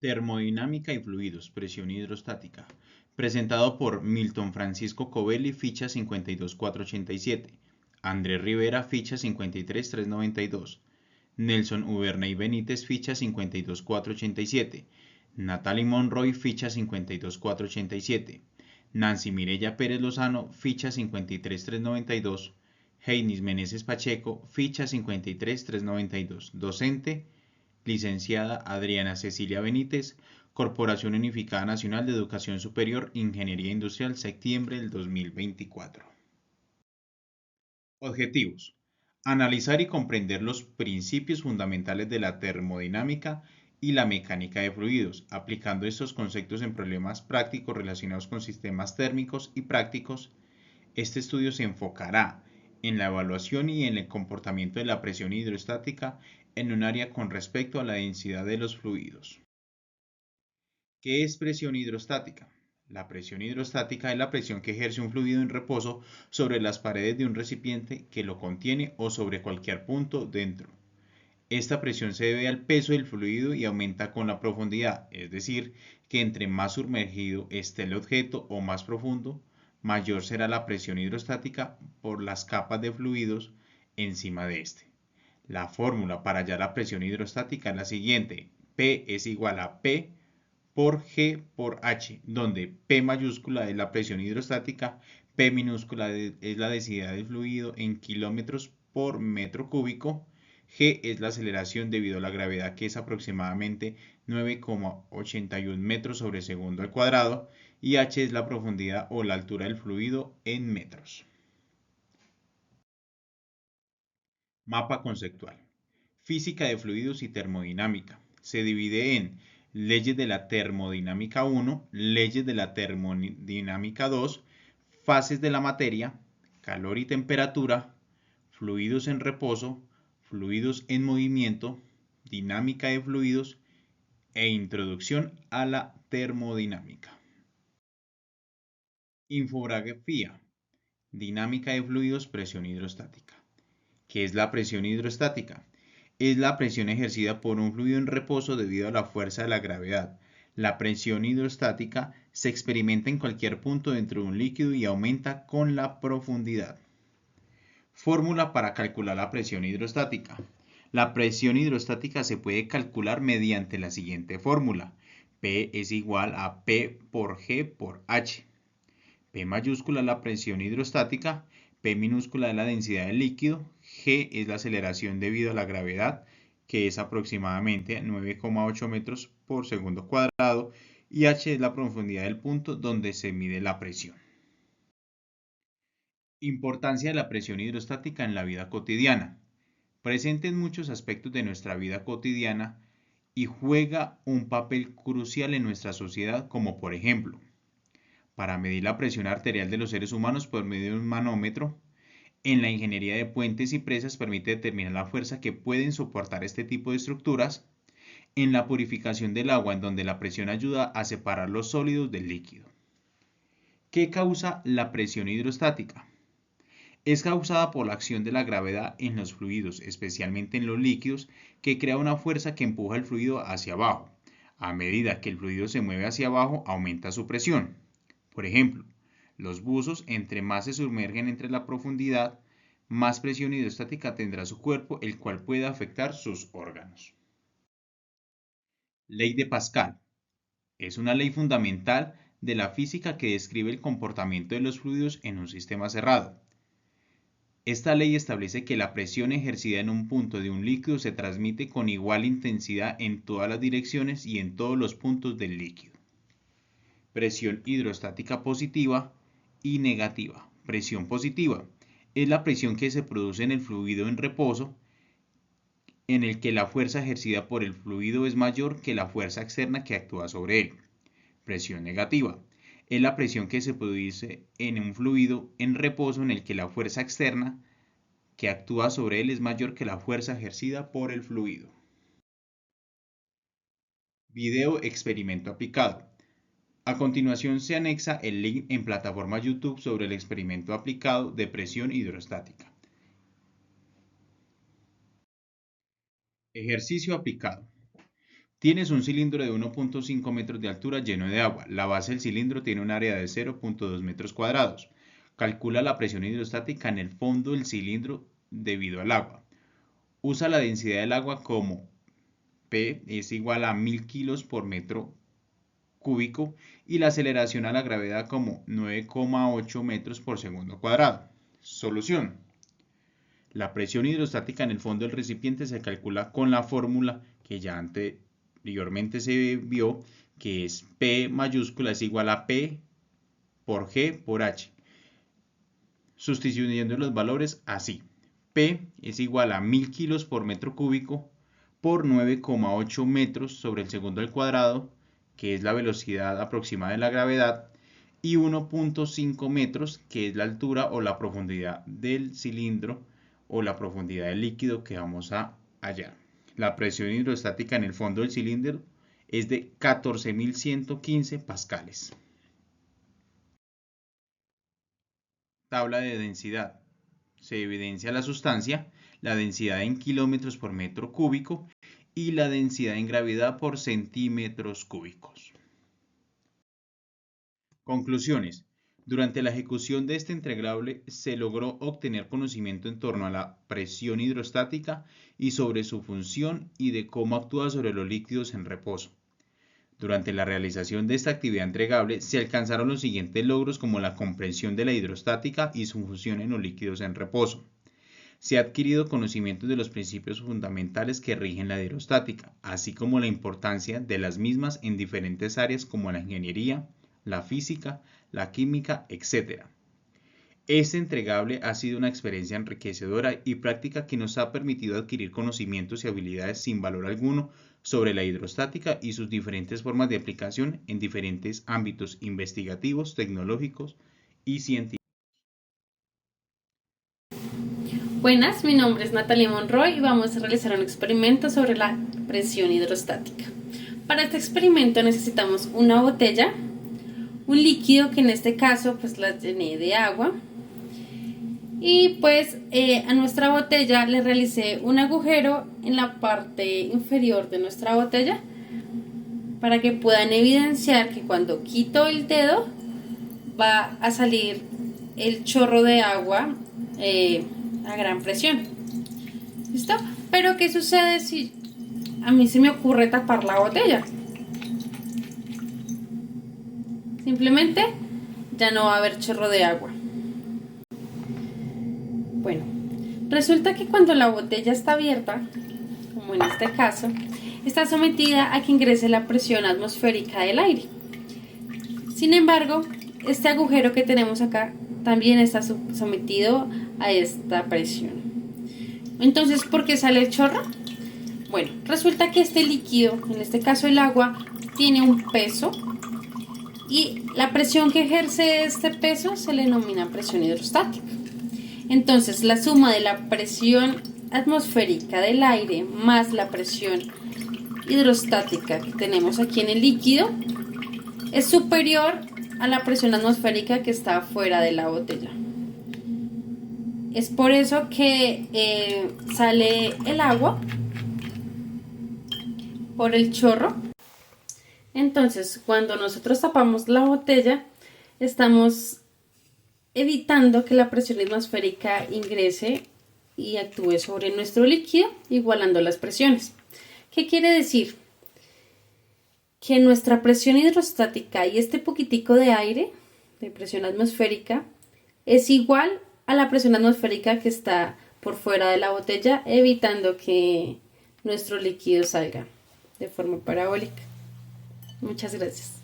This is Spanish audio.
Termodinámica y fluidos, presión hidrostática. Presentado por Milton Francisco Covelli, ficha 52487. Andrés Rivera, ficha 53392. Nelson Uberney Benítez, ficha 52487. Natalie Monroy, ficha 52487. Nancy Mirella Pérez Lozano, ficha 53392. Heinis Meneses Pacheco, ficha 53392. Docente, licenciada Adriana Cecilia Benítez, Corporación Unificada Nacional de Educación Superior, Ingeniería Industrial, septiembre del 2024. Objetivos. Analizar y comprender los principios fundamentales de la termodinámica y la mecánica de fluidos, aplicando estos conceptos en problemas prácticos relacionados con sistemas térmicos y prácticos. Este estudio se enfocará en la evaluación y en el comportamiento de la presión hidrostática en un área con respecto a la densidad de los fluidos. ¿Qué es presión hidrostática? La presión hidrostática es la presión que ejerce un fluido en reposo sobre las paredes de un recipiente que lo contiene o sobre cualquier punto dentro. Esta presión se debe al peso del fluido y aumenta con la profundidad, es decir, que entre más sumergido esté el objeto o más profundo, mayor será la presión hidrostática por las capas de fluidos encima de este. La fórmula para hallar la presión hidrostática es la siguiente: P es igual a P por G por H, donde P mayúscula es la presión hidrostática, P minúscula es la densidad del fluido en kilómetros por metro cúbico, G es la aceleración debido a la gravedad, que es aproximadamente 9,81 metros sobre segundo al cuadrado, y H es la profundidad o la altura del fluido en metros. Mapa conceptual. Física de fluidos y termodinámica. Se divide en leyes de la termodinámica 1, leyes de la termodinámica 2, fases de la materia, calor y temperatura, fluidos en reposo, fluidos en movimiento, dinámica de fluidos e introducción a la termodinámica. Infografía. Dinámica de fluidos, presión hidrostática. ¿Qué es la presión hidrostática? Es la presión ejercida por un fluido en reposo debido a la fuerza de la gravedad. La presión hidrostática se experimenta en cualquier punto dentro de un líquido y aumenta con la profundidad. Fórmula para calcular la presión hidrostática. La presión hidrostática se puede calcular mediante la siguiente fórmula. P es igual a P por G por H. P mayúscula es la presión hidrostática, P minúscula es la densidad del líquido, G es la aceleración debido a la gravedad, que es aproximadamente 9,8 metros por segundo cuadrado, y H es la profundidad del punto donde se mide la presión. Importancia de la presión hidrostática en la vida cotidiana. Presente en muchos aspectos de nuestra vida cotidiana y juega un papel crucial en nuestra sociedad, como por ejemplo, para medir la presión arterial de los seres humanos por medio de un manómetro. En la ingeniería de puentes y presas permite determinar la fuerza que pueden soportar este tipo de estructuras. En la purificación del agua, en donde la presión ayuda a separar los sólidos del líquido. ¿Qué causa la presión hidrostática? Es causada por la acción de la gravedad en los fluidos, especialmente en los líquidos, que crea una fuerza que empuja el fluido hacia abajo. A medida que el fluido se mueve hacia abajo, aumenta su presión. Por ejemplo, los buzos, entre más se sumergen entre la profundidad, más presión hidrostática tendrá su cuerpo, el cual puede afectar sus órganos. Ley de Pascal. Es una ley fundamental de la física que describe el comportamiento de los fluidos en un sistema cerrado. Esta ley establece que la presión ejercida en un punto de un líquido se transmite con igual intensidad en todas las direcciones y en todos los puntos del líquido. Presión hidrostática positiva y negativa. Presión positiva es la presión que se produce en el fluido en reposo, en el que la fuerza ejercida por el fluido es mayor que la fuerza externa que actúa sobre él. Presión negativa es la presión que se produce en un fluido en reposo en el que la fuerza externa que actúa sobre él es mayor que la fuerza ejercida por el fluido. Video experimento aplicado. A continuación se anexa el link en plataforma YouTube sobre el experimento aplicado de presión hidrostática. Ejercicio aplicado. Tienes un cilindro de 1.5 metros de altura lleno de agua. La base del cilindro tiene un área de 0.2 metros cuadrados. Calcula la presión hidrostática en el fondo del cilindro debido al agua. Usa la densidad del agua como P es igual a 1000 kilos por metro cúbico y la aceleración a la gravedad como 9,8 metros por segundo cuadrado. Solución. La presión hidrostática en el fondo del recipiente se calcula con la fórmula que ya anteriormente se vio, que es P mayúscula es igual a P por G por H. Sustituyendo los valores así. P es igual a 1000 kilos por metro cúbico por 9,8 metros sobre el segundo al cuadrado, que es la velocidad aproximada de la gravedad, y 1.5 metros, que es la altura o la profundidad del cilindro o la profundidad del líquido que vamos a hallar. La presión hidrostática en el fondo del cilindro es de 14.115 pascales. Tabla de densidad. Se evidencia la sustancia, la densidad en kilómetros por metro cúbico y la densidad en gravedad por centímetros cúbicos. Conclusiones. Durante la ejecución de este entregable se logró obtener conocimiento en torno a la presión hidrostática y sobre su función y de cómo actúa sobre los líquidos en reposo. Durante la realización de esta actividad entregable se alcanzaron los siguientes logros como la comprensión de la hidrostática y su función en los líquidos en reposo. Se ha adquirido conocimiento de los principios fundamentales que rigen la hidrostática, así como la importancia de las mismas en diferentes áreas como la ingeniería, la física, la química, etc. Este entregable ha sido una experiencia enriquecedora y práctica que nos ha permitido adquirir conocimientos y habilidades sin valor alguno sobre la hidrostática y sus diferentes formas de aplicación en diferentes ámbitos investigativos, tecnológicos y científicos. Buenas, mi nombre es Natalia Monroy y vamos a realizar un experimento sobre la presión hidrostática. Para este experimento necesitamos una botella, un líquido que en este caso pues la llené de agua y pues a nuestra botella le realicé un agujero en la parte inferior de nuestra botella para que puedan evidenciar que cuando quito el dedo va a salir el chorro de agua a gran presión. ¿Listo? Pero ¿qué sucede si a mí se me ocurre tapar la botella? Simplemente ya no va a haber chorro de agua. Bueno, resulta que cuando la botella está abierta, como en este caso, está sometida a que ingrese la presión atmosférica del aire. Sin embargo, este agujero que tenemos acá también está sometido a esta presión. Entonces, ¿por qué sale el chorro? Bueno, resulta que este líquido, en este caso el agua, tiene un peso y la presión que ejerce este peso se le denomina presión hidrostática. Entonces, la suma de la presión atmosférica del aire más la presión hidrostática que tenemos aquí en el líquido es superior a la presión atmosférica que está fuera de la botella. Es por eso que sale el agua por el chorro. Entonces, cuando nosotros tapamos la botella, estamos evitando que la presión atmosférica ingrese y actúe sobre nuestro líquido, igualando las presiones. ¿Qué quiere decir? Que nuestra presión hidrostática y este poquitico de aire, de presión atmosférica, es igual a la presión atmosférica que está por fuera de la botella, evitando que nuestro líquido salga de forma parabólica. Muchas gracias.